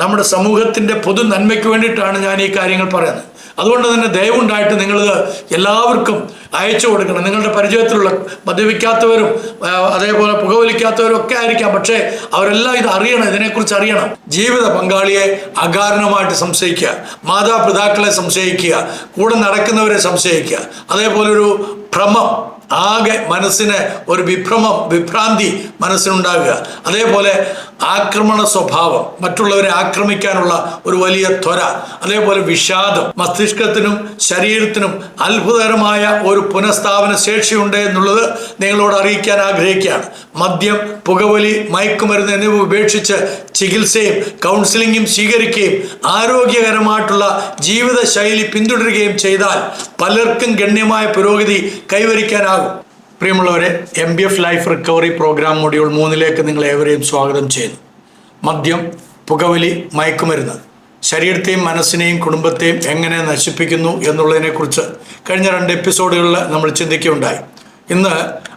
നമ്മുടെ സമൂഹത്തിൻ്റെ പൊതു നന്മയ്ക്ക് വേണ്ടിയിട്ടാണ് ഞാൻ ഈ കാര്യങ്ങൾ പറയുന്നത്. അതുകൊണ്ട് തന്നെ ദയവുണ്ടായിട്ട് നിങ്ങളിത് എല്ലാവർക്കും അയച്ചു കൊടുക്കണം. നിങ്ങളുടെ പരിചയത്തിലുള്ള മദ്യപിക്കാത്തവരും അതേപോലെ പുകവലിക്കാത്തവരും ഒക്കെ ആയിരിക്കാം, പക്ഷേ അവരെല്ലാം ഇത് അറിയണം, ഇതിനെക്കുറിച്ച് അറിയണം. ജീവിത പങ്കാളിയെ അകാരണമായിട്ട് സംശയിക്കുക, മാതാപിതാക്കളെ സംശയിക്കുക, കൂടെ നടക്കുന്നവരെ സംശയിക്കുക, അതേപോലെ ഒരു ഭ്രമം, ആകെ മനസ്സിന് ഒരു വിഭ്രാന്തി മനസ്സിനുണ്ടാകുക, അതേപോലെ ആക്രമണ സ്വഭാവം, മറ്റുള്ളവരെ ആക്രമിക്കാനുള്ള ഒരു വലിയ ത്വര, അതേപോലെ വിഷാദം, മസ്തിഷ്കത്തിനും ശരീരത്തിനും അത്ഭുതകരമായ ഒരു പുനഃസ്ഥാപന ശേഷിയുണ്ട് എന്നുള്ളത് നിങ്ങളോട് അറിയിക്കാൻ ആഗ്രഹിക്കുകയാണ്. മദ്യം, പുകവലി, മയക്കുമരുന്ന് എന്നിവ ഉപേക്ഷിച്ച് ചികിത്സയും കൗൺസിലിങ്ങും സ്വീകരിക്കുകയും ആരോഗ്യകരമായിട്ടുള്ള ജീവിതശൈലി പിന്തുടരുകയും ചെയ്താൽ പലർക്കും ഗണ്യമായ പുരോഗതി കൈവരിക്കാനാകും. പ്രിയമുള്ളവരെ, MBF life recovery programme module 3 നിങ്ങൾ ഏവരെയും സ്വാഗതം ചെയ്യുന്നു. മദ്യം, പുകവലി, മയക്കുമരുന്ന് ശരീരത്തെയും മനസ്സിനെയും കുടുംബത്തെയും എങ്ങനെ നശിപ്പിക്കുന്നു എന്നുള്ളതിനെക്കുറിച്ച് കഴിഞ്ഞ 2 എപ്പിസോഡുകളിൽ നമ്മൾ ചിന്തിക്കുകയുണ്ടായി. ഇന്ന്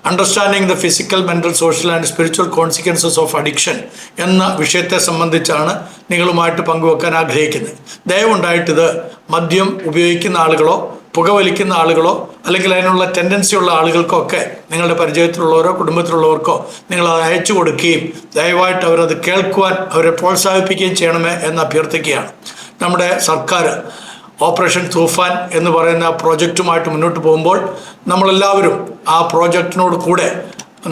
understanding the physical, mental, social and spiritual consequences of addiction എന്ന വിഷയത്തെ സംബന്ധിച്ചാണ് നിങ്ങളുമായിട്ട് പങ്കുവെക്കാൻ ആഗ്രഹിക്കുന്നത്. ദയവുണ്ടായിട്ടിത് മദ്യം ഉപയോഗിക്കുന്ന ആളുകളോ പുകവലിക്കുന്ന ആളുകളോ അല്ലെങ്കിൽ അതിനുള്ള ടെൻഡൻസി ഉള്ള ആളുകൾക്കോ ഒക്കെ നിങ്ങളുടെ പരിചയത്തിലുള്ളവരോ കുടുംബത്തിലുള്ളവർക്കോ നിങ്ങളത് അയച്ചു കൊടുക്കുകയും ദയവായിട്ട് അവരത് കേൾക്കുവാൻ അവരെ പ്രോത്സാഹിപ്പിക്കുകയും ചെയ്യണമേ എന്ന് അഭ്യർത്ഥിക്കുകയാണ്. നമ്മുടെ സർക്കാർ ഓപ്പറേഷൻ തൂഫാൻ എന്ന് പറയുന്ന പ്രോജക്റ്റുമായിട്ട് മുന്നോട്ട് പോകുമ്പോൾ നമ്മളെല്ലാവരും ആ പ്രോജക്റ്റിനോട് കൂടെ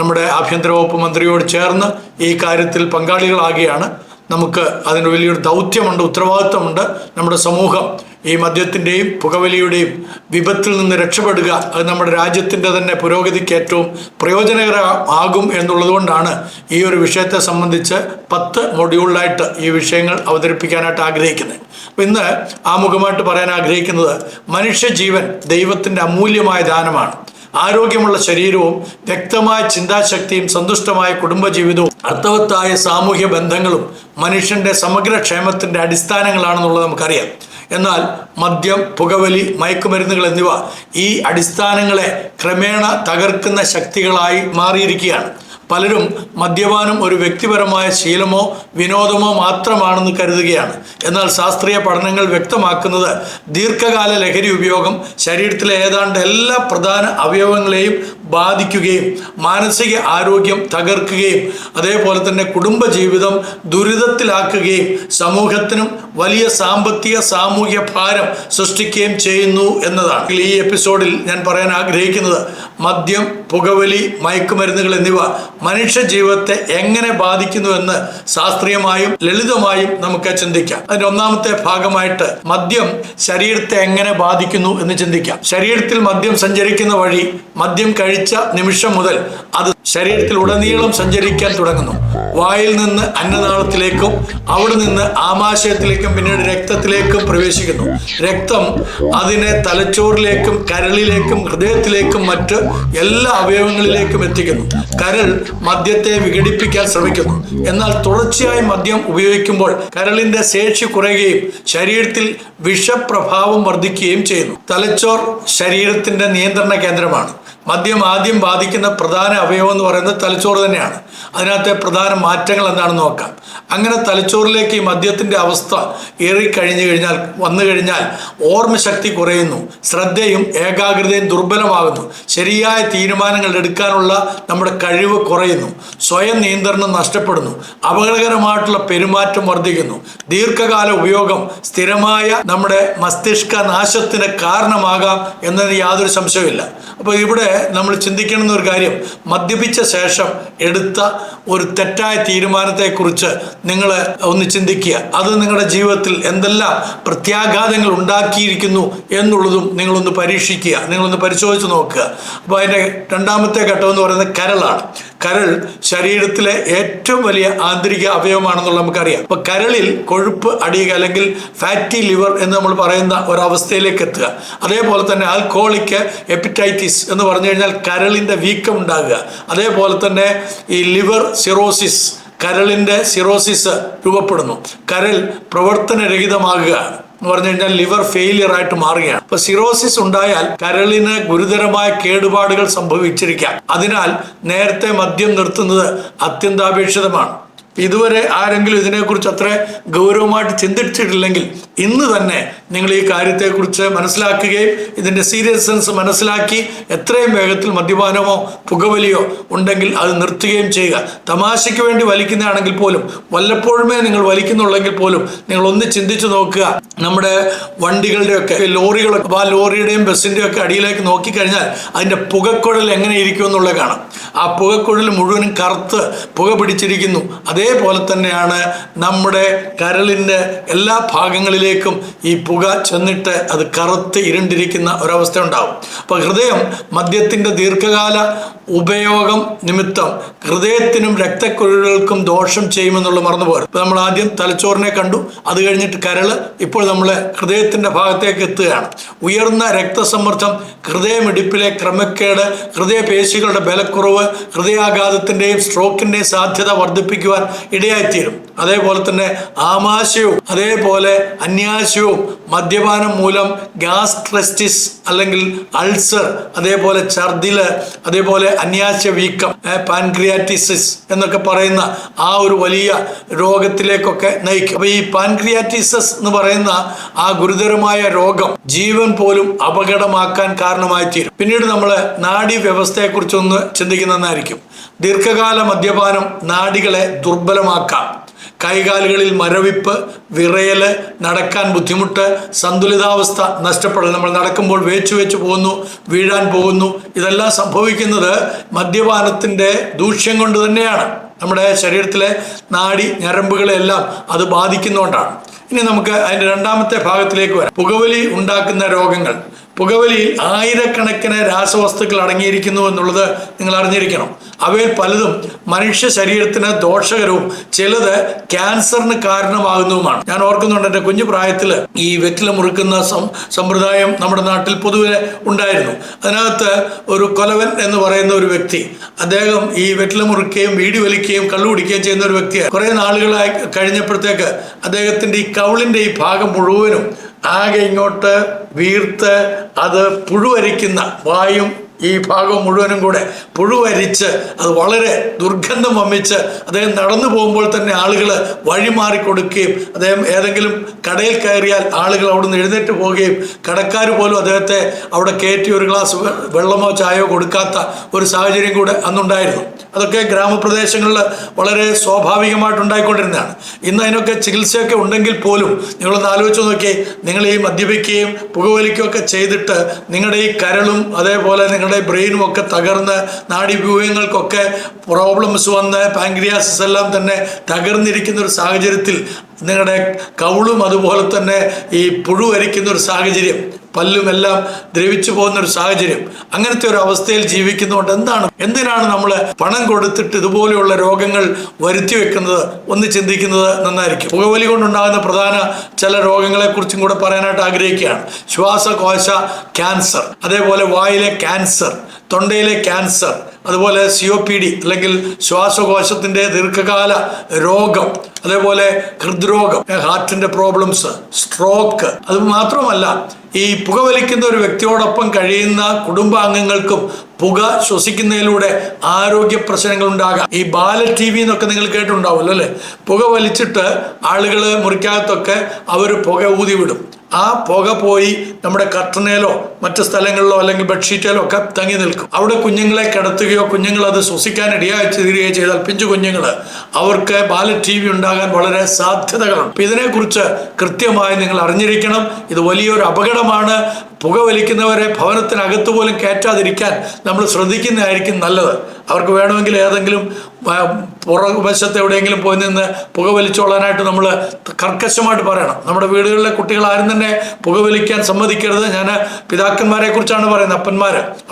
നമ്മുടെ ആഭ്യന്തര വകുപ്പ് മന്ത്രിയോട് ചേർന്ന് ഈ കാര്യത്തിൽ പങ്കാളികളാകുകയാണ്. നമുക്ക് അതിന് വലിയൊരു ദൗത്യമുണ്ട്, ഉത്തരവാദിത്വമുണ്ട്. നമ്മുടെ സമൂഹം ഈ മദ്യത്തിൻ്റെയും പുകവലിയുടെയും വിപത്തിൽ നിന്ന് രക്ഷപ്പെടുക, അത് നമ്മുടെ രാജ്യത്തിൻ്റെ തന്നെ പുരോഗതിക്ക് ഏറ്റവും പ്രയോജനകരമാകും എന്നുള്ളതുകൊണ്ടാണ് ഈ ഒരു വിഷയത്തെ സംബന്ധിച്ച് 10 മൊഡ്യൂളിലായിട്ട് ഈ വിഷയങ്ങൾ അവതരിപ്പിക്കാനായിട്ട് ആഗ്രഹിക്കുന്നത്. അപ്പം ഇന്ന് ആമുഖമായിട്ട് പറയാൻ ആഗ്രഹിക്കുന്നത്, മനുഷ്യജീവൻ ദൈവത്തിൻ്റെ അമൂല്യമായ ദാനമാണ്. ആരോഗ്യമുള്ള ശരീരവും വ്യക്തമായ ചിന്താശക്തിയും സന്തുഷ്ടമായ കുടുംബജീവിതവും അർത്ഥവത്തായ സാമൂഹ്യ ബന്ധങ്ങളും മനുഷ്യൻ്റെ സമഗ്ര ക്ഷേമത്തിൻ്റെ അടിസ്ഥാനങ്ങളാണെന്നുള്ളത് നമുക്കറിയാം. എന്നാൽ മദ്യം, പുകവലി, മയക്കുമരുന്നുകൾ എന്നിവ ഈ അടിസ്ഥാനങ്ങളെ ക്രമേണ തകർക്കുന്ന ശക്തികളായി മാറിയിരിക്കുകയാണ്. പലരും മദ്യപാനം ഒരു വ്യക്തിപരമായ ശീലമോ വിനോദമോ മാത്രമാണെന്ന് കരുതുകയാണ്. എന്നാൽ ശാസ്ത്രീയ പഠനങ്ങൾ വ്യക്തമാക്കുന്നത് ദീർഘകാല ലഹരി ഉപയോഗം ശരീരത്തിലെ ഏതാണ്ട് എല്ലാ പ്രധാന അവയവങ്ങളെയും ബാധിക്കുകയും മാനസിക ആരോഗ്യം തകർക്കുകയും അതേപോലെ തന്നെ കുടുംബജീവിതം ദുരിതത്തിലാക്കുകയും സമൂഹത്തിനും വലിയ സാമ്പത്തിക സാമൂഹ്യ ഭാരം സൃഷ്ടിക്കുകയും ചെയ്യുന്നു എന്നതാണ്. ഈ എപ്പിസോഡിൽ ഞാൻ പറയാൻ ആഗ്രഹിക്കുന്നത്, മദ്യം, പുകവലി, മയക്കുമരുന്നുകൾ എന്നിവ മനുഷ്യ ജീവിതത്തെ എങ്ങനെ ബാധിക്കുന്നു എന്ന് ശാസ്ത്രീയമായും ലളിതമായും നമുക്ക് ചിന്തിക്കാം. അതിന്റെ ഒന്നാമത്തെ ഭാഗമായിട്ട് മദ്യം ശരീരത്തെ എങ്ങനെ ബാധിക്കുന്നു എന്ന് ചിന്തിക്കാം. ശരീരത്തിൽ മദ്യം സഞ്ചരിക്കുന്ന വഴി മദ്യം കഴിച്ച നിമിഷം മുതൽ അത് ശരീരത്തിൽ ഉടനീളം സഞ്ചരിക്കാൻ തുടങ്ങുന്നു. വായിൽ നിന്ന് അന്നനാളത്തിലേക്കും അവിടെ നിന്ന് ആമാശയത്തിലേക്കും പിന്നീട് രക്തത്തിലേക്കും പ്രവേശിക്കുന്നു. രക്തം അതിനെ തലച്ചോറിലേക്കും കരളിലേക്കും ഹൃദയത്തിലേക്കും മറ്റ് എല്ലാ അവയവങ്ങളിലേക്കും എത്തിക്കുന്നു. കരൾ മദ്യത്തെ വിഘടിപ്പിക്കാൻ ശ്രമിക്കുന്നു. എന്നാൽ തുടർച്ചയായി മദ്യം ഉപയോഗിക്കുമ്പോൾ കരളിന്റെ ശേഷി കുറയുകയും ശരീരത്തിൽ വിഷപ്രഭാവം വർദ്ധിക്കുകയും ചെയ്യുന്നു. തലച്ചോർ ശരീരത്തിന്റെ നിയന്ത്രണ കേന്ദ്രമാണ്. മദ്യം ആദ്യം ബാധിക്കുന്ന പ്രധാന അവയവം എന്ന് പറയുന്നത് തലച്ചോറ് തന്നെയാണ്. അതിനകത്തെ പ്രധാന മാറ്റങ്ങൾ എന്താണെന്ന് നോക്കാം. അങ്ങനെ തലച്ചോറിലേക്ക് ഈ മദ്യത്തിൻ്റെ അവസ്ഥ വന്നു കഴിഞ്ഞാൽ ഓർമ്മശക്തി കുറയുന്നു, ശ്രദ്ധയും ഏകാഗ്രതയും ദുർബലമാകുന്നു, ശരിയായ തീരുമാനങ്ങൾ എടുക്കാനുള്ള നമ്മുടെ കഴിവ് കുറയുന്നു, സ്വയം നിയന്ത്രണം നഷ്ടപ്പെടുന്നു, അപകടകരമായിട്ടുള്ള പെരുമാറ്റം വർദ്ധിക്കുന്നു. ദീർഘകാല ഉപയോഗം സ്ഥിരമായ നമ്മുടെ മസ്തിഷ്ക നാശത്തിന് കാരണമാകാം എന്നതിന് യാതൊരു സംശയമില്ല. അപ്പോൾ ഇവിടെ നമ്മൾ ചിന്തിക്കുന്ന ഒരു കാര്യം, മദ്യപിച്ച ശേഷം എടുത്ത ഒരു തെറ്റായ തീരുമാനത്തെക്കുറിച്ച് നിങ്ങൾ ഒന്ന് ചിന്തിക്കുക. അത് നിങ്ങളുടെ ജീവിതത്തിൽ എന്തെല്ലാം പ്രത്യാഘാതങ്ങൾ ഉണ്ടാക്കിയിരിക്കുന്നു എന്നുള്ളതും നിങ്ങളൊന്ന് പരീക്ഷിക്കുക, നിങ്ങളൊന്ന് പരിശോധിച്ച് നോക്കുക. അപ്പോൾ അതിൻ്റെ രണ്ടാമത്തെ ഘട്ടം എന്ന് പറയുന്നത് കരളാണ്. കരൾ ശരീരത്തിലെ ഏറ്റവും വലിയ ആന്തരിക അവയവമാണെന്നുള്ളത് നമുക്കറിയാം. അപ്പോൾ കരളിൽ കൊഴുപ്പ് അടിയുക അല്ലെങ്കിൽ ഫാറ്റി ലിവർ എന്ന് നമ്മൾ പറയുന്ന ഒരവസ്ഥയിലേക്ക് എത്തുക. അതേപോലെ തന്നെ ആൽക്കഹോളിക് ഹെപ്പറ്റൈറ്റിസ് എന്ന് പറഞ്ഞു കഴിഞ്ഞാൽ കരളിൻ്റെ വീക്കം ഉണ്ടാകുക. അതേപോലെ തന്നെ ഈ ലിവർ സിറോസിസ്, കരളിൻ്റെ സിറോസിസ് രൂപപ്പെടുന്നു. കരൾ പ്രവർത്തനരഹിതമാകുക എന്ന് പറഞ്ഞു കഴിഞ്ഞാൽ ലിവർ ഫെയിലിയർ ആയിട്ട് മാറുകയാണ്. അപ്പൊ സിറോസിസ് ഉണ്ടായാൽ കരളിന് ഗുരുതരമായ കേടുപാടുകൾ സംഭവിച്ചിരിക്കാം. അതിനാൽ നേരത്തെ മദ്യം നിർത്തുന്നത് അത്യന്താപേക്ഷിതമാണ്. ഇതുവരെ ആരെങ്കിലും ഇതിനെക്കുറിച്ച് അത്ര ഗൗരവമായിട്ട് ചിന്തിച്ചിട്ടില്ലെങ്കിൽ ഇന്ന് തന്നെ നിങ്ങൾ ഈ കാര്യത്തെക്കുറിച്ച് മനസ്സിലാക്കുകയും ഇതിൻ്റെ സീരിയസ്നെസ് മനസ്സിലാക്കി എത്രയും വേഗത്തിൽ മദ്യപാനമോ പുകവലിയോ ഉണ്ടെങ്കിൽ അത് നിർത്തുകയും ചെയ്യുക. തമാശയ്ക്ക് വേണ്ടി വലിക്കുന്നതാണെങ്കിൽ പോലും, വല്ലപ്പോഴുമേ നിങ്ങൾ വലിക്കുന്നുള്ളെങ്കിൽ പോലും നിങ്ങൾ ഒന്ന് ചിന്തിച്ചു നോക്കുക. നമ്മുടെ വണ്ടികളുടെയൊക്കെ ലോറികളൊക്കെ, ആ ലോറിയുടെയും ബസ്സിൻ്റെയും ഒക്കെ അടിയിലേക്ക് നോക്കിക്കഴിഞ്ഞാൽ അതിൻ്റെ പുകക്കുഴൽ എങ്ങനെ ഇരിക്കും എന്നുള്ളത് കാണാം. ആ പുകക്കുഴൽ മുഴുവനും കറുത്ത് പുക പിടിച്ചിരിക്കുന്നു. അതേപോലെ തന്നെയാണ് നമ്മുടെ കരളിൻ്റെ എല്ലാ ഭാഗങ്ങളിലേക്കും ഈ പുക ചെന്നിട്ട് അത് കറുത്ത് ഇരുണ്ടിരിക്കുന്ന ഒരവസ്ഥ ഉണ്ടാവും. അപ്പോൾ ഹൃദയം മദ്യത്തിൻ്റെ ദീർഘകാല ഉപയോഗം നിമിത്തം ഹൃദയത്തിനും രക്തക്കുഴലുകൾക്കും ദോഷം ചെയ്യുമെന്നുള്ള മറന്നു പോകരുത്. ഇപ്പോൾ നമ്മൾ ആദ്യം തലച്ചോറിനെ കണ്ടു, അത് കഴിഞ്ഞിട്ട് കരള്, ഇപ്പോൾ നമ്മൾ ഹൃദയത്തിൻ്റെ ഭാഗത്തേക്ക് എത്തുകയാണ്. ഉയർന്ന രക്തസമ്മർദ്ദം ഹൃദയമിടിപ്പിലെ ക്രമക്കേട്, ഹൃദയപേശികളുടെ ബലക്കുറവ്, ഹൃദയാഘാതത്തിൻ്റെയും സ്ട്രോക്കിൻ്റെയും സാധ്യത വർദ്ധിപ്പിക്കുവാൻ ഇടയായിത്തീരും. അതേപോലെ തന്നെ ആമാശയവും അതേപോലെ അന്യാശയവും മദ്യപാനം മൂലം ഗ്യാസ്ട്രസ്റ്റിസ് അല്ലെങ്കിൽ അൾസർ, അതേപോലെ ഛർദില്, അതേപോലെ അന്യാശയ വീക്കം, പാൻക്രിയാറ്റിസിസ് എന്നൊക്കെ പറയുന്ന ആ ഒരു വലിയ രോഗത്തിലേക്കൊക്കെ നയിക്കും. അപ്പോൾ ഈ പാൻക്രിയാറ്റിസിസ് എന്ന് പറയുന്ന ആ ഗുരുതരമായ രോഗം ജീവൻ പോലും അപകടമാക്കാൻ കാരണമായി തീരും. പിന്നീട് നമ്മൾ നാഡീ വ്യവസ്ഥയെക്കുറിച്ചൊന്ന് ചിന്തിക്കുന്നതായിരിക്കും. ദീർഘകാല മദ്യപാനം നാഡികളെ ദുർബലമാക്കാം. കൈകാലുകളിൽ മരവിപ്പ്, വിറയൽ, നടക്കാൻ ബുദ്ധിമുട്ട്, സന്തുലിതാവസ്ഥ നഷ്ടപ്പെടും. നമ്മൾ നടക്കുമ്പോൾ വേച്ചു പോകുന്നു, വീഴാൻ പോകുന്നു. ഇതെല്ലാം സംഭവിക്കുന്നത് മദ്യപാനത്തിൻ്റെ ദൂഷ്യം കൊണ്ട് തന്നെയാണ്. നമ്മുടെ ശരീരത്തിലെ നാഡി ഞരമ്പുകളെല്ലാം അത് ബാധിക്കുന്നതുകൊണ്ടാണ്. ഇനി നമുക്ക് അതിൻ്റെ രണ്ടാമത്തെ ഭാഗത്തിലേക്ക് വരാം. പുകവലി ഉണ്ടാക്കുന്ന രോഗങ്ങൾ. പുകവലിയിൽ ആയിരക്കണക്കിന് രാസവസ്തുക്കൾ അടങ്ങിയിരിക്കുന്നു എന്നുള്ളത് നിങ്ങൾ അറിഞ്ഞിരിക്കണം. അവയിൽ പലതും മനുഷ്യ ശരീരത്തിന് ദോഷകരവും ചിലത് ക്യാൻസറിന് കാരണമാകുന്നതുമാണ്. ഞാൻ ഓർക്കുന്നുണ്ട്, എൻ്റെ കുഞ്ഞു പ്രായത്തിൽ ഈ വെറ്റില മുറുക്കുന്ന സമ്പ്രദായം നമ്മുടെ നാട്ടിൽ പൊതുവെ ഉണ്ടായിരുന്നു. അതിനകത്ത് ഒരു കൊലവൻ എന്ന് പറയുന്ന ഒരു വ്യക്തി, അദ്ദേഹം ഈ വെറ്റില മുറുക്കുകയും വീടി വലിക്കുകയും കള്ളു കുടിക്കുകയും ചെയ്യുന്ന ഒരു വ്യക്തിയാണ്. കുറേ നാളുകളായി കഴിഞ്ഞപ്പോഴത്തേക്ക് അദ്ദേഹത്തിൻ്റെ ഈ കവിളിൻ്റെ ഈ ഭാഗം മുഴുവനും ആകെ ഇങ്ങോട്ട് വീർത്ത് അത് പുഴുവരിക്കുന്ന, വായും ഈ ഭാഗം മുഴുവനും കൂടെ പുഴുവരിച്ച് അത് വളരെ ദുർഗന്ധം വമിച്ച് അദ്ദേഹം നടന്നു പോകുമ്പോൾ തന്നെ ആളുകൾ വഴിമാറി കൊടുക്കുകയും, അദ്ദേഹം ഏതെങ്കിലും കടയിൽ കയറിയാൽ ആളുകൾ അവിടുന്ന് എഴുന്നേറ്റ് പോവുകയും കടക്കാർ പോലും അദ്ദേഹത്തെ അവിടെ കയറ്റി ഒരു ഗ്ലാസ് വെള്ളമോ ചായയോ കൊടുക്കാത്ത ഒരു സാഹചര്യം കൂടെ അന്നുണ്ടായിരുന്നു. അതൊക്കെ ഗ്രാമപ്രദേശങ്ങളിൽ വളരെ സ്വാഭാവികമായിട്ടുണ്ടായിക്കൊണ്ടിരുന്നതാണ്. ഇന്ന് അതിനൊക്കെ ചികിത്സയൊക്കെ ഉണ്ടെങ്കിൽ പോലും നിങ്ങളൊന്ന് ആലോചിച്ച് നോക്കിയേ, നിങ്ങൾ ഈ മദ്യപിക്കുകയും പുകവലിക്കുകയൊക്കെ ചെയ്തിട്ട് നിങ്ങളുടെ ഈ കരളും അതേപോലെ നിങ്ങളുടെ ബ്രെയിനും ഒക്കെ തകർന്ന് നാഡീവ്യൂഹങ്ങൾക്കൊക്കെ പ്രോബ്ലംസ് വന്ന് പാൻക്രിയാസിസ് എല്ലാം തന്നെ തകർന്നിരിക്കുന്ന ഒരു സാഹചര്യത്തിൽ നിങ്ങളുടെ കവിളും അതുപോലെ തന്നെ ഈ പുഴുവരിക്കുന്ന ഒരു സാഹചര്യം, പല്ലുമെല്ലാം ദ്രവിച്ചു പോകുന്ന ഒരു സാഹചര്യം, അങ്ങനത്തെ ഒരു അവസ്ഥയിൽ ജീവിക്കുന്നതുകൊണ്ട് എന്തിനാണ് നമ്മൾ പണം കൊടുത്തിട്ട് ഇതുപോലെയുള്ള രോഗങ്ങൾ വരുത്തി വെക്കുന്നത്? ഒന്ന് ചിന്തിക്കുന്നത് നന്നായിരിക്കും. പുകവലി കൊണ്ടുണ്ടാകുന്ന പ്രധാന ചില രോഗങ്ങളെക്കുറിച്ചും കൂടെ പറയാനായിട്ട് ആഗ്രഹിക്കുകയാണ്. ശ്വാസകോശ ക്യാൻസർ, അതേപോലെ വായിലെ ക്യാൻസർ, തൊണ്ടയിലെ ക്യാൻസർ, അതുപോലെ COPD അല്ലെങ്കിൽ ശ്വാസകോശത്തിൻ്റെ ദീർഘകാല രോഗം, അതേപോലെ ഹൃദ്രോഗം, ഹാർട്ടിൻ്റെ പ്രോബ്ലംസ്, സ്ട്രോക്ക്. അത് മാത്രമല്ല, ഈ പുകവലിക്കുന്ന ഒരു വ്യക്തിയോടൊപ്പം കഴിയുന്ന കുടുംബാംഗങ്ങൾക്കും പുക ശ്വസിക്കുന്നതിലൂടെ ആരോഗ്യ പ്രശ്നങ്ങൾ ഉണ്ടാകാം. ഈ ബാല TV എന്നൊക്കെ നിങ്ങൾ കേട്ടിട്ടുണ്ടാവുമല്ലോ അല്ലേ? പുക വലിച്ചിട്ട് ആളുകൾ മുറിക്കകത്തൊക്കെ അവർ പുക ഊതി വിടും. ആ പുക പോയി നമ്മുടെ കർട്ടനയിലോ മറ്റു സ്ഥലങ്ങളിലോ അല്ലെങ്കിൽ ബെഡ്ഷീറ്റിലോ ഒക്കെ തങ്ങി നിൽക്കും. അവിടെ കുഞ്ഞുങ്ങളെ കിടത്തുകയോ കുഞ്ഞുങ്ങൾ അത് ശ്വസിക്കാൻ ഇടയായി ചെയ്താൽ പിഞ്ചു കുഞ്ഞുങ്ങൾ, അവർക്ക് ബാല TV ഉണ്ടാകാൻ വളരെ സാധ്യതകളുണ്ട്. അപ്പം ഇതിനെക്കുറിച്ച് കൃത്യമായി നിങ്ങൾ അറിഞ്ഞിരിക്കണം. ഇത് വലിയൊരു അപകടമാണ്. പുകവലിക്കുന്നവരെ ഭവനത്തിനകത്ത് പോലും കയറ്റാതിരിക്കാൻ നമ്മൾ ശ്രദ്ധിക്കുന്നതായിരിക്കും നല്ലത്. അവർക്ക് വേണമെങ്കിൽ ഏതെങ്കിലും പുറകുവശത്ത് എവിടെയെങ്കിലും പോയി നിന്ന് പുകവലിച്ചോളാനായിട്ട് നമ്മൾ കർക്കശമായിട്ട് പറയണം. നമ്മുടെ വീടുകളിലെ കുട്ടികൾ ആരും തന്നെ പുകവലിക്കാൻ സമ്മതിക്കരുത്. ഞാൻ പിതാക്കന്മാരെ കുറിച്ചാണ് പറയുന്നത്.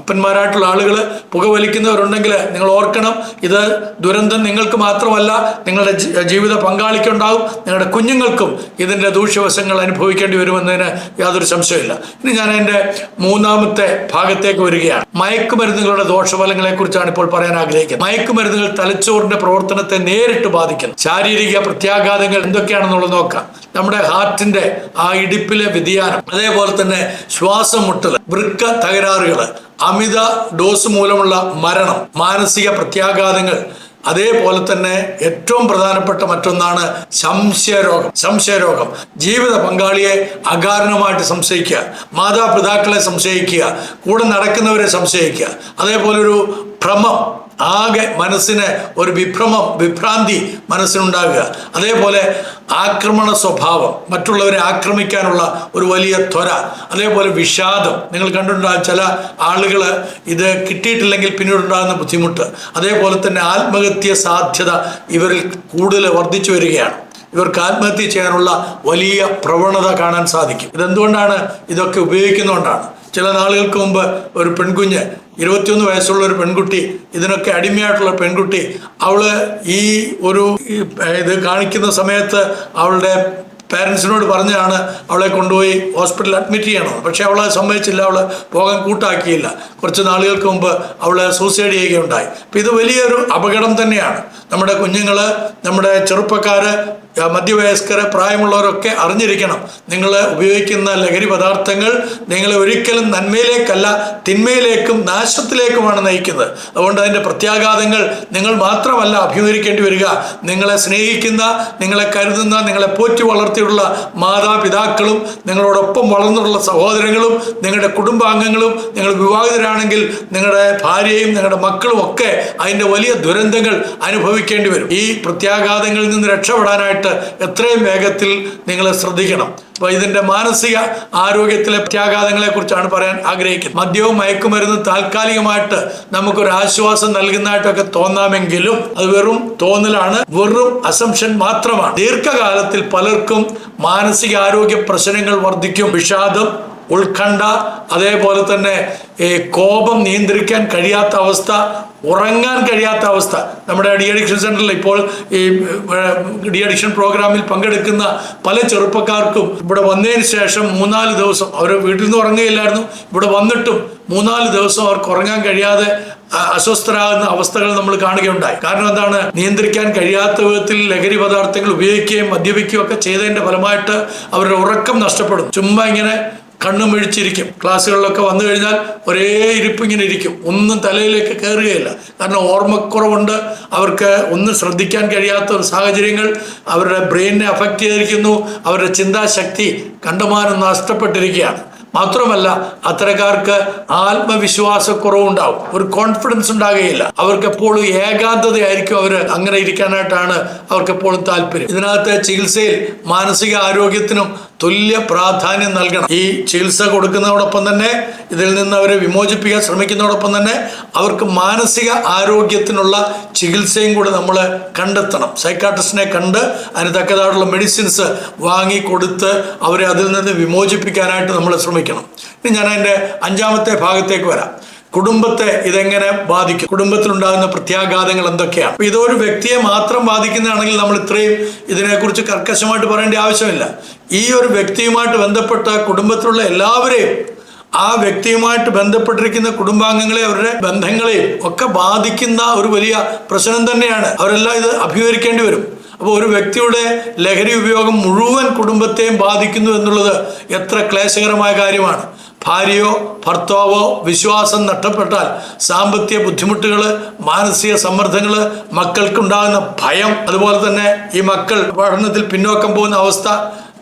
അപ്പന്മാരായിട്ടുള്ള ആളുകൾ പുകവലിക്കുന്നവരുണ്ടെങ്കിൽ നിങ്ങൾ ഓർക്കണം, ഇത് ദുരന്തം നിങ്ങൾക്ക് മാത്രമല്ല, നിങ്ങളുടെ ജീവിത പങ്കാളിക്കുണ്ടാകും, നിങ്ങളുടെ കുഞ്ഞുങ്ങൾക്കും ഇതിൻ്റെ ദൂഷ്യവശങ്ങൾ അനുഭവിക്കേണ്ടി വരുമെന്നതിന് യാതൊരു സംശയമില്ല. ഇനി ഞാൻ എൻ്റെ മൂന്നാമത്തെ ഭാഗത്തേക്ക് വരികയാണ്. മയക്കുമരുന്നുകളുടെ ദോഷഫലങ്ങളെ കുറിച്ചാണ് ഇപ്പോൾ പറയാൻ ആഗ്രഹിക്കുന്നത്. മയക്കുമരുന്നുകൾ തലച്ചോറിന്റെ പ്രവർത്തനത്തെ നേരിട്ട് ബാധിക്കുന്നു. ശാരീരിക പ്രത്യാഘാതങ്ങൾ എന്തൊക്കെയാണെന്നുള്ളത് നോക്കാം. നമ്മുടെ ഹാർട്ടിന്റെ ആ ഇടിപ്പിലെ വ്യതിയാനം, അതേപോലെ തന്നെ ശ്വാസം മുട്ടൽ, വൃക്ക തകരാറുകൾ, അമിത ഡോസ് മൂലമുള്ള മരണം, മാനസിക പ്രത്യാഘാതങ്ങൾ, അതേപോലെ തന്നെ ഏറ്റവും പ്രധാനപ്പെട്ട മറ്റൊന്നാണ് സംശയരോഗം. ജീവിത പങ്കാളിയെ അകാരണമായിട്ട് സംശയിക്കുക, മാതാപിതാക്കളെ സംശയിക്കുക, കൂടെ നടക്കുന്നവരെ സംശയിക്കുക, അതേപോലെ ഒരു ഭ്രമം, ആകെ മനസ്സിന് ഒരു വിഭ്രാന്തി മനസ്സിനുണ്ടാകുക, അതേപോലെ ആക്രമണ സ്വഭാവം, മറ്റുള്ളവരെ ആക്രമിക്കാനുള്ള ഒരു വലിയ ത്വര, അതേപോലെ വിഷാദം. നിങ്ങൾ കണ്ടിട്ടുണ്ടാകും ചില ആളുകൾ ഇത് കിട്ടിയിട്ടില്ലെങ്കിൽ പിന്നീടുണ്ടാകുന്ന ബുദ്ധിമുട്ട്, അതേപോലെ തന്നെ ആത്മഹത്യ സാധ്യത ഇവരിൽ കൂടുതൽ വർദ്ധിച്ചു വരികയാണ്. ഇവർക്ക് ആത്മഹത്യ ചെയ്യാനുള്ള വലിയ പ്രവണത കാണാൻ സാധിക്കും. ഇതെന്തുകൊണ്ടാണ്? ഇതൊക്കെ ഉപയോഗിക്കുന്നതുകൊണ്ടാണ്. ചില നാളുകൾക്ക് മുമ്പ് ഒരു പെൺകുഞ്ഞ്, 21 വയസ്സുള്ള ഒരു പെൺകുട്ടി, ഇതിനൊക്കെ അടിമയായിട്ടുള്ള പെൺകുട്ടി, അവള് ഈ ഒരു ഇത് കാണിക്കുന്ന സമയത്ത് അവളുടെ പാരൻസിനോട് പറഞ്ഞാണ് അവളെ കൊണ്ടുപോയി ഹോസ്പിറ്റലിൽ അഡ്മിറ്റ് ചെയ്യണം. പക്ഷെ അവളെ സമ്മതിച്ചില്ല, അവളെ പോകാൻ കൂട്ടാക്കിയില്ല. കുറച്ച് നാളുകൾക്ക് മുമ്പ് അവളെ സൂസൈഡ് ചെയ്യുകയുണ്ടായി. അപ്പം ഇത് വലിയൊരു അപകടം തന്നെയാണ്. നമ്മുടെ കുഞ്ഞുങ്ങൾ, നമ്മുടെ ചെറുപ്പക്കാർ, മധ്യവയസ്കർ, പ്രായമുള്ളവരൊക്കെ അറിഞ്ഞിരിക്കണം, നിങ്ങൾ ഉപയോഗിക്കുന്ന ലഹരി പദാർത്ഥങ്ങൾ നിങ്ങളെ ഒരിക്കലും നന്മയിലേക്കല്ല തിന്മയിലേക്കും നാശത്തിലേക്കുമാണ് നയിക്കുന്നത്. അതുകൊണ്ട് അതിൻ്റെ പ്രത്യാഘാതങ്ങൾ നിങ്ങൾ മാത്രമല്ല അഭിമുഖീകരിക്കേണ്ടി വരിക, നിങ്ങളെ സ്നേഹിക്കുന്ന, നിങ്ങളെ കരുതുന്ന, നിങ്ങളെ പോറ്റി വളർത്തിയുള്ള മാതാപിതാക്കളും, നിങ്ങളോടൊപ്പം വളർന്നിട്ടുള്ള സഹോദരങ്ങളും, നിങ്ങളുടെ കുടുംബാംഗങ്ങളും, നിങ്ങൾ വിവാഹിതരാണെങ്കിൽ നിങ്ങളുടെ ഭാര്യയും നിങ്ങളുടെ മക്കളും ഒക്കെ അതിൻ്റെ വലിയ ദുരന്തങ്ങൾ അനുഭവിക്കേണ്ടി വരും. ഈ പ്രത്യാഘാതങ്ങളിൽ നിന്ന് രക്ഷപ്പെടാനായിട്ട് എത്രയും വേഗത്തിൽ നിങ്ങൾ ശ്രദ്ധിക്കണം. അപ്പോൾ ഇതിൻ്റെ മാനസിക ആരോഗ്യത്തിലെ പ്രത്യാഘാതങ്ങളെ കുറിച്ചാണ് പറയാൻ ആഗ്രഹിക്കുന്നത്. മദ്യവും മയക്കുമരുന്നും താൽക്കാലികമായിട്ട് നമുക്കൊരു ആശ്വാസം നൽകുന്നതായിട്ടൊക്കെ തോന്നാമെങ്കിലും അത് വെറും തോന്നലാണ്, വെറും അസംഷൻ മാത്രമാണ്. ദീർഘകാലത്തിൽ പലർക്കും മാനസിക ആരോഗ്യ പ്രശ്നങ്ങൾ വർദ്ധിക്കും. വിഷാദം, ഉത്കണ്ഠ, അതേപോലെ തന്നെ കോപം നിയന്ത്രിക്കാൻ കഴിയാത്ത അവസ്ഥ, ഉറങ്ങാൻ കഴിയാത്ത അവസ്ഥ. നമ്മുടെ ഡി അഡിക്ഷൻ സെന്ററിൽ ഇപ്പോൾ ഈ ഡി അഡിക്ഷൻ പ്രോഗ്രാമിൽ പങ്കെടുക്കുന്ന പല ചെറുപ്പക്കാർക്കും ഇവിടെ വന്നതിന് ശേഷം 3-4 ദിവസം അവർ വീട്ടിൽ നിന്ന് ഉറങ്ങുകയില്ലായിരുന്നു. ഇവിടെ വന്നിട്ടും 3-4 ദിവസം അവർക്ക് ഉറങ്ങാൻ കഴിയാതെ അസ്വസ്ഥരാകുന്ന അവസ്ഥകൾ നമ്മൾ കാണുകയുണ്ടായി. കാരണം എന്താണ്? നിയന്ത്രിക്കാൻ കഴിയാത്ത വിധത്തിൽ ലഹരി പദാർത്ഥങ്ങൾ ഉപയോഗിക്കുകയും മദ്യപിക്കുകയും ഒക്കെ ചെയ്തതിൻ്റെ ഫലമായിട്ട് അവരുടെ ഉറക്കം നഷ്ടപ്പെടും. ചുമ്മാ ഇങ്ങനെ കണ്ണും മിഴിച്ചിരിക്കും. ക്ലാസ്സുകളിലൊക്കെ വന്നു കഴിഞ്ഞാൽ ഒരേ ഇരിപ്പിങ്ങനെ ഇരിക്കും, ഒന്നും തലയിലേക്ക് കയറുകയില്ല. കാരണം ഓർമ്മക്കുറവുണ്ട്, അവർക്ക് ഒന്നും ശ്രദ്ധിക്കാൻ കഴിയാത്ത ഒരു സാഹചര്യങ്ങൾ അവരുടെ ബ്രെയിനിനെ അഫക്റ്റ് ചെയ്തിരിക്കുന്നു. അവരുടെ ചിന്താശക്തി കണ്ടമാനം നഷ്ടപ്പെട്ടിരിക്കുകയാണ്. മാത്രമല്ല അത്തരക്കാർക്ക് ആത്മവിശ്വാസക്കുറവുണ്ടാവും, ഒരു കോൺഫിഡൻസ് ഉണ്ടാകുകയില്ല. അവർക്കെപ്പോഴും ഏകാന്തതയായിരിക്കും. അവർ അങ്ങനെ ഇരിക്കാനായിട്ടാണ് അവർക്കെപ്പോഴും താല്പര്യം. ഇതിനകത്ത് ചികിത്സയിൽ മാനസിക ആരോഗ്യത്തിനും തുല്യ പ്രാധാന്യം നൽകണം. ഈ ചികിത്സ കൊടുക്കുന്നതോടൊപ്പം തന്നെ, ഇതിൽ നിന്ന് അവരെ വിമോചിപ്പിക്കാൻ ശ്രമിക്കുന്നതോടൊപ്പം തന്നെ അവർക്ക് മാനസിക ആരോഗ്യത്തിനുള്ള ചികിത്സയും കൂടെ നമ്മൾ കണ്ടെത്തണം. സൈക്കാട്രിസ്റ്റിനെ കണ്ട് അതിന് തക്കതായിട്ടുള്ള മെഡിസിൻസ് വാങ്ങിക്കൊടുത്ത് അവരെ അതിൽ നിന്ന് വിമോചിപ്പിക്കാനായിട്ട് നമ്മൾ ശ്രമിക്കണം. ഇനി ഞാൻ അതിൻ്റെ 5-ാമത്തെ ഭാഗത്തേക്ക് വരാം. കുടുംബത്തെ ഇതെങ്ങനെ ബാധിക്കും? കുടുംബത്തിലുണ്ടാകുന്ന പ്രത്യാഘാതങ്ങൾ എന്തൊക്കെയാണ്? ഇതൊരു വ്യക്തിയെ മാത്രം ബാധിക്കുന്നതാണെങ്കിൽ നമ്മൾ ഇത്രയും ഇതിനെക്കുറിച്ച് കർക്കശമായിട്ട് പറയേണ്ട ആവശ്യമില്ല. ഈ ഒരു വ്യക്തിയുമായിട്ട് ബന്ധപ്പെട്ട കുടുംബത്തിലുള്ള എല്ലാവരെയും, ആ വ്യക്തിയുമായിട്ട് ബന്ധപ്പെട്ടിരിക്കുന്ന കുടുംബാംഗങ്ങളെ, അവരുടെ ബന്ധങ്ങളെയും ഒക്കെ ബാധിക്കുന്ന ഒരു വലിയ പ്രശ്നം തന്നെയാണ്. അവരെല്ലാം ഇത് അഭിമുഖീകരിക്കേണ്ടി വരും. അപ്പോൾ ഒരു വ്യക്തിയുടെ ലഹരി ഉപയോഗം മുഴുവൻ കുടുംബത്തെയും ബാധിക്കുന്നു എന്നുള്ളത് എത്ര ക്ലേശകരമായ കാര്യമാണ്. ഭാര്യയോ ഭർത്താവോ വിശ്വാസം നഷ്ടപ്പെട്ടാൽ സാമ്പത്തിക ബുദ്ധിമുട്ടുകൾ, മാനസിക സമ്മർദ്ദങ്ങൾ, മക്കൾക്കുണ്ടാകുന്ന ഭയം, അതുപോലെ തന്നെ ഈ മക്കൾ പഠനത്തിൽ പിന്നോക്കം പോകുന്ന അവസ്ഥ,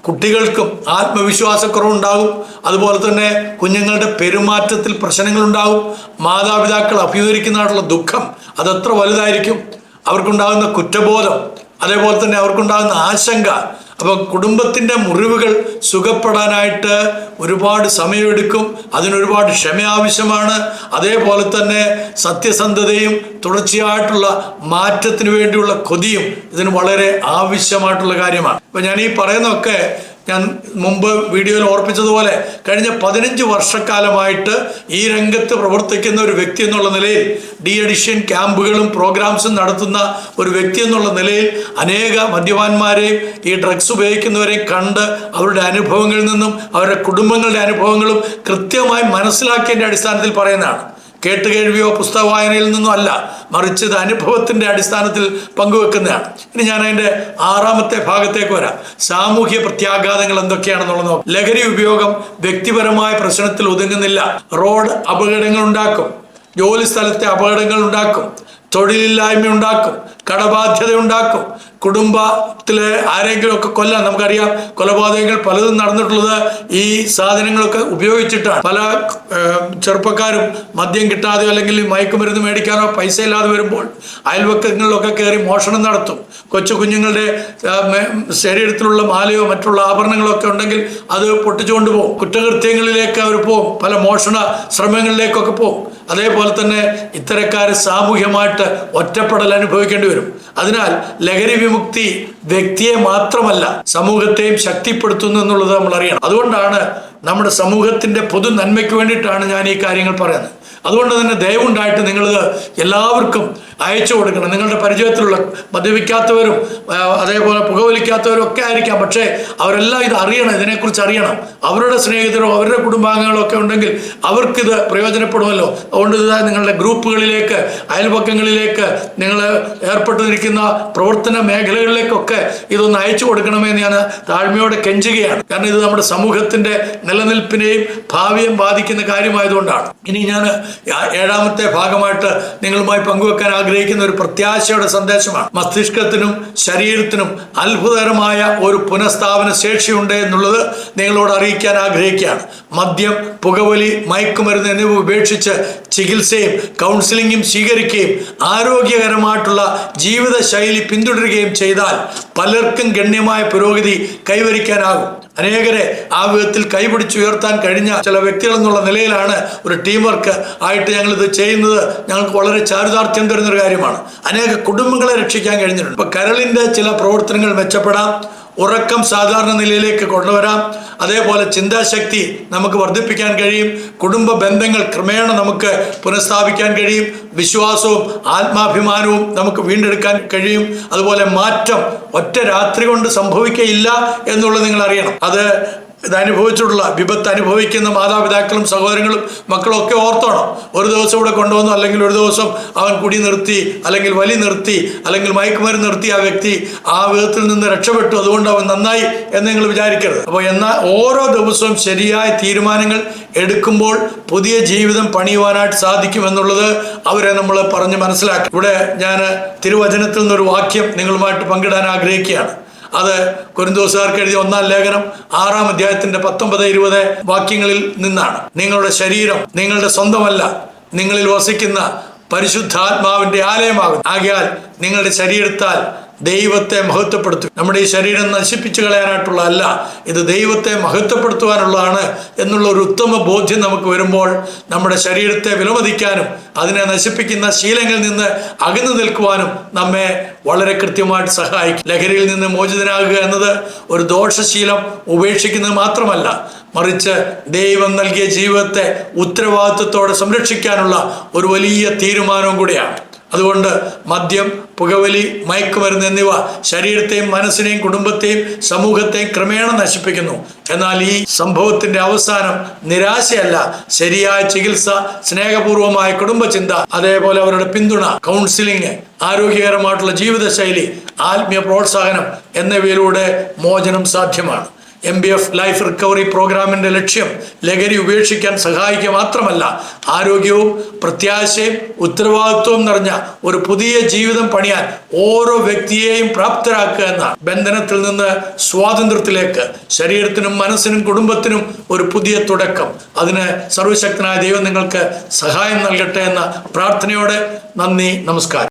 കുട്ടികൾക്കും ആത്മവിശ്വാസക്കുറവുണ്ടാകും. അതുപോലെ തന്നെ കുഞ്ഞുങ്ങളുടെ പെരുമാറ്റത്തിൽ പ്രശ്നങ്ങളുണ്ടാകും. മാതാപിതാക്കൾ അഭിമുഖീകരിക്കുന്നതായിട്ടുള്ള ദുഃഖം അതെത്ര വലുതായിരിക്കും. അവർക്കുണ്ടാകുന്ന കുറ്റബോധം, അതേപോലെ തന്നെ അവർക്കുണ്ടാകുന്ന ആശങ്ക. അപ്പോൾ കുടുംബത്തിൻ്റെ മുറിവുകൾ സുഖപ്പെടാനായിട്ട് ഒരുപാട് സമയമെടുക്കും. അതിനൊരുപാട് ക്ഷമ ആവശ്യമാണ്. അതേപോലെ തന്നെ സത്യസന്ധതയും തുടർച്ചയായിട്ടുള്ള മാറ്റത്തിന് വേണ്ടിയുള്ള കൊതിയും ഇതിന് വളരെ ആവശ്യമായിട്ടുള്ള കാര്യമാണ്. അപ്പോൾ ഞാൻ ഈ പറയുന്നതൊക്കെ ഞാൻ മുമ്പ് വീഡിയോയിൽ ഓർപ്പിച്ചതുപോലെ കഴിഞ്ഞ 15 വർഷക്കാലമായിട്ട് ഈ രംഗത്ത് പ്രവർത്തിക്കുന്ന ഒരു വ്യക്തി എന്നുള്ള നിലയിൽ, ഡി അഡിക്ഷൻ ക്യാമ്പുകളും പ്രോഗ്രാംസും നടത്തുന്ന ഒരു വ്യക്തി എന്നുള്ള നിലയിൽ അനേക മദ്യപാന്മാരെയും ഈ ഡ്രഗ്സ് ഉപയോഗിക്കുന്നവരെയും കണ്ട് അവരുടെ അനുഭവങ്ങളിൽ നിന്നും അവരുടെ കുടുംബങ്ങളുടെ അനുഭവങ്ങളും കൃത്യമായി മനസ്സിലാക്കിയതിൻ്റെ അടിസ്ഥാനത്തിൽ പറയുന്നതാണ്. കേട്ടുകേഴ്വിയോ പുസ്തക വായനയിൽ നിന്നും അല്ല, മറിച്ച് ഇത് അനുഭവത്തിൻ്റെ അടിസ്ഥാനത്തിൽ പങ്കുവെക്കുന്നതാണ്. ഇനി ഞാൻ അതിൻ്റെ 6-ാമത്തെ ഭാഗത്തേക്ക് വരാം. സാമൂഹ്യ പ്രത്യാഘാതങ്ങൾ എന്തൊക്കെയാണെന്നുള്ളത് നോക്കാം. ലഹരി ഉപയോഗം വ്യക്തിപരമായ പ്രശ്നത്തിൽ ഒതുങ്ങുന്നില്ല. റോഡ് അപകടങ്ങൾ ഉണ്ടാക്കും, ജോലി സ്ഥലത്തെ അപകടങ്ങൾ ഉണ്ടാക്കും, തൊഴിലില്ലായ്മ ഉണ്ടാക്കും, കടബാധ്യത ഉണ്ടാക്കും, കുടുംബത്തിലെ ആരെങ്കിലുമൊക്കെ കൊല്ലാൻ. നമുക്കറിയാം, കൊലപാതകങ്ങൾ പലതും നടന്നിട്ടുള്ളത് ഈ സാധനങ്ങളൊക്കെ ഉപയോഗിച്ചിട്ടാണ്. പല ചെറുപ്പക്കാരും മദ്യം കിട്ടാതെയോ അല്ലെങ്കിൽ മയക്കുമരുന്ന് മേടിക്കാനോ പൈസ ഇല്ലാതെ വരുമ്പോൾ അയൽവക്കങ്ങളിലൊക്കെ കയറി മോഷണം നടത്തും. കൊച്ചു കുഞ്ഞുങ്ങളുടെ ശരീരത്തിലുള്ള മാലയോ മറ്റുള്ള ആഭരണങ്ങളൊക്കെ ഉണ്ടെങ്കിൽ അത് പൊട്ടിച്ചുകൊണ്ട് പോകും. കുറ്റകൃത്യങ്ങളിലേക്ക് അവർ പോകും, പല മോഷണ ശ്രമങ്ങളിലേക്കൊക്കെ പോകും. അതേപോലെ തന്നെ ഇത്തരക്കാർ സാമൂഹ്യമായിട്ട് ഒറ്റപ്പെടൽ അനുഭവിക്കേണ്ടി വരും. അതിനാൽ ലഹരി വിമുക്തി വ്യക്തിയെ മാത്രമല്ല സമൂഹത്തെയും ശക്തിപ്പെടുത്തുന്നു എന്നുള്ളത് നമ്മൾ അറിയണം. അതുകൊണ്ടാണ് നമ്മുടെ സമൂഹത്തിന്റെ പൊതു നന്മയ്ക്ക് വേണ്ടിയിട്ടാണ് ഞാൻ ഈ കാര്യങ്ങൾ പറയുന്നത്. അതുകൊണ്ട് തന്നെ ദയവുണ്ടായിട്ട് നിങ്ങളിത് എല്ലാവർക്കും അയച്ചു കൊടുക്കണം. നിങ്ങളുടെ പരിചയത്തിലുള്ള മദ്യപിക്കാത്തവരും അതേപോലെ പുകവലിക്കാത്തവരും ഒക്കെ ആയിരിക്കാം. പക്ഷേ അവരെല്ലാം ഇത് അറിയണം, ഇതിനെക്കുറിച്ച് അറിയണം. അവരുടെ സ്നേഹിതരോ അവരുടെ കുടുംബാംഗങ്ങളോ ഒക്കെ ഉണ്ടെങ്കിൽ അവർക്കിത് പ്രയോജനപ്പെടുമല്ലോ. അതുകൊണ്ട് ഇത് നിങ്ങളുടെ ഗ്രൂപ്പുകളിലേക്ക്, അയൽപക്കങ്ങളിലേക്ക്, നിങ്ങൾ ഏർപ്പെട്ടിരിക്കുന്ന പ്രവർത്തന മേഖലകളിലേക്കൊക്കെ ഇതൊന്ന് അയച്ചു കൊടുക്കണമെന്ന് ഞാൻ താഴ്മയോടെ കെഞ്ചുകയാണ്. കാരണം ഇത് നമ്മുടെ സമൂഹത്തിന്റെ നിലനിൽപ്പിനെയും ഭാവിയെയും ബാധിക്കുന്ന കാര്യമായതുകൊണ്ടാണ്. ഇനി ഞാൻ 7ാമത്തെ ഭാഗമായിട്ട് നിങ്ങളുമായി പങ്കുവെക്കാൻ ആഗ്രഹിക്കുന്ന ഒരു പ്രത്യാശയുടെ സന്ദേശമാണ്. മസ്തിഷ്കത്തിനും ശരീരത്തിനും അത്ഭുതകരമായ ഒരു പുനഃസ്ഥാപന ശേഷിയുണ്ട് എന്നുള്ളത് നിങ്ങളോട് അറിയിക്കാൻ ആഗ്രഹിക്കുകയാണ്. മദ്യം, പുകവലി, മയക്കുമരുന്ന് എന്നിവ ഉപേക്ഷിച്ച് ചികിത്സയും കൗൺസിലിങ്ങും സ്വീകരിക്കുകയും ആരോഗ്യകരമായിട്ടുള്ള ജീവിതശൈലി പിന്തുടരുകയും ചെയ്താൽ പലർക്കും ഗണ്യമായ പുരോഗതി കൈവരിക്കാനാകും. അനേകരെ ആ വിധത്തിൽ കൈപിടിച്ചുയർത്താൻ കഴിഞ്ഞ ചില വ്യക്തികൾ എന്നുള്ള നിലയിലാണ് ഒരു ടീം വർക്ക് ആയിട്ട് ഞങ്ങളിത് ചെയ്യുന്നത്. ഞങ്ങൾക്ക് വളരെ ചാരിതാർത്ഥ്യം തരുന്നൊരു കാര്യമാണ്. അനേക കുടുംബങ്ങളെ രക്ഷിക്കാൻ കഴിഞ്ഞിട്ടുണ്ട്. ഇപ്പൊ കരളിന്റെ ചില പ്രവർത്തനങ്ങൾ മെച്ചപ്പെടാം, ഉറക്കം സാധാരണ നിലയിലേക്ക് കൊണ്ടുവരാം, അതേപോലെ ചിന്താശക്തി നമുക്ക് വർദ്ധിപ്പിക്കാൻ കഴിയും, കുടുംബ ബന്ധങ്ങൾ ക്രമേണ നമുക്ക് പുനഃസ്ഥാപിക്കാൻ കഴിയും, വിശ്വാസവും ആത്മാഭിമാനവും നമുക്ക് വീണ്ടെടുക്കാൻ കഴിയും. അതുപോലെ മാറ്റം ഒറ്റ രാത്രി കൊണ്ട് സംഭവിക്കുകയില്ല എന്നുള്ളത് നിങ്ങൾ അറിയണം. ഇത് അനുഭവിച്ചിട്ടുള്ള വിപത്ത് അനുഭവിക്കുന്ന മാതാപിതാക്കളും സഹോദരങ്ങളും മക്കളും ഒക്കെ ഓർത്തോണം. ഒരു ദിവസം ഇവിടെ കൊണ്ടുവന്നു, അല്ലെങ്കിൽ ഒരു ദിവസം അവൻ കുടി നിർത്തി, അല്ലെങ്കിൽ വലി നിർത്തി, അല്ലെങ്കിൽ മയക്കുമരുന്ന് നിർത്തി ആ വ്യക്തി ആ വിധത്തിൽ നിന്ന് രക്ഷപ്പെട്ടു, അതുകൊണ്ട് അവൻ നന്നായി എന്ന് നിങ്ങൾ വിചാരിക്കരുത്. അപ്പോൾ എന്നാൽ ഓരോ ദിവസവും ശരിയായ തീരുമാനങ്ങൾ എടുക്കുമ്പോൾ പുതിയ ജീവിതം പണിയുവാനായിട്ട് സാധിക്കുമെന്നുള്ളത് അവരെ നമ്മൾ പറഞ്ഞ് മനസ്സിലാക്കി. ഇവിടെ ഞാൻ തിരുവചനത്തിൽ നിന്നൊരു വാക്യം നിങ്ങളുമായിട്ട് പങ്കിടാൻ ആഗ്രഹിക്കുകയാണ്. അത് കൊരിന്തോസുകാർക്ക് എഴുതിയ 1-ാം ലേഖനം 6-ാം അധ്യായത്തിന്റെ 19-20 വാക്യങ്ങളിൽ നിന്നാണ്. നിങ്ങളുടെ ശരീരം നിങ്ങളുടെ സ്വന്തമല്ല, നിങ്ങളിൽ വസിക്കുന്ന പരിശുദ്ധാത്മാവിന്റെ ആലയമാകും. ആകയാൽ നിങ്ങളുടെ ശരീരത്താൽ ദൈവത്തെ മഹത്വപ്പെടുത്തും. നമ്മുടെ ഈ ശരീരം നശിപ്പിച്ചു കളയാനായിട്ടുള്ള അല്ല, ഇത് ദൈവത്തെ മഹത്വപ്പെടുത്തുവാനുള്ളതാണ് എന്നുള്ള ഒരു ഉത്തമ ബോധ്യം നമുക്ക് വരുമ്പോൾ നമ്മുടെ ശരീരത്തെ വിലമതിക്കാനും അതിനെ നശിപ്പിക്കുന്ന ശീലങ്ങളിൽ നിന്ന് അകന്നു നിൽക്കുവാനും നമ്മെ വളരെ കൃത്യമായിട്ട് സഹായിക്കും. ലഹരിയിൽ നിന്ന് മോചിതനാകുക എന്നത് ഒരു ദോഷശീലം ഉപേക്ഷിക്കുന്നത് മാത്രമല്ല, മറിച്ച് ദൈവം നൽകിയ ജീവിതത്തെ ഉത്തരവാദിത്വത്തോടെ സംരക്ഷിക്കാനുള്ള ഒരു വലിയ തീരുമാനവും കൂടിയാണ്. അതുകൊണ്ട് മദ്യം, പുകവലി, മയക്കുമരുന്ന് എന്നിവ ശരീരത്തെയും മനസ്സിനെയും കുടുംബത്തെയും സമൂഹത്തെയും ക്രമേണ നശിപ്പിക്കുന്നു. എന്നാൽ ഈ സംഭവത്തിന്റെ അവസാനം നിരാശയല്ല, ശരിയായ ചികിത്സ, സ്നേഹപൂർവമായ കുടുംബചിന്ത, അതേപോലെ അവരുടെ പിന്തുണ, കൗൺസിലിംഗ്, ആരോഗ്യകരമായിട്ടുള്ള ജീവിതശൈലി, ആത്മീയ പ്രോത്സാഹനം എന്നിവയിലൂടെ മോചനം സാധ്യമാണ്. MBF ലൈഫ് റിക്കവറി പ്രോഗ്രാമിന്റെ ലക്ഷ്യം ലഹരി ഉപേക്ഷിക്കാൻ സഹായിക്കുക മാത്രമല്ല, ആരോഗ്യവും പ്രത്യാശയും ഉത്തരവാദിത്വവും നിറഞ്ഞ ഒരു പുതിയ ജീവിതം പണിയാൻ ഓരോ വ്യക്തിയെയും പ്രാപ്തരാക്കുക എന്ന ബന്ധനത്തിൽ നിന്ന് സ്വാതന്ത്ര്യത്തിലേക്ക് ശരീരത്തിനും മനസ്സിനും കുടുംബത്തിനും ഒരു പുതിയ തുടക്കം. അതിന് സർവശക്തനായ ദൈവം നിങ്ങൾക്ക് സഹായം നൽകട്ടെ എന്ന പ്രാർത്ഥനയോടെ നന്ദി, നമസ്കാരം.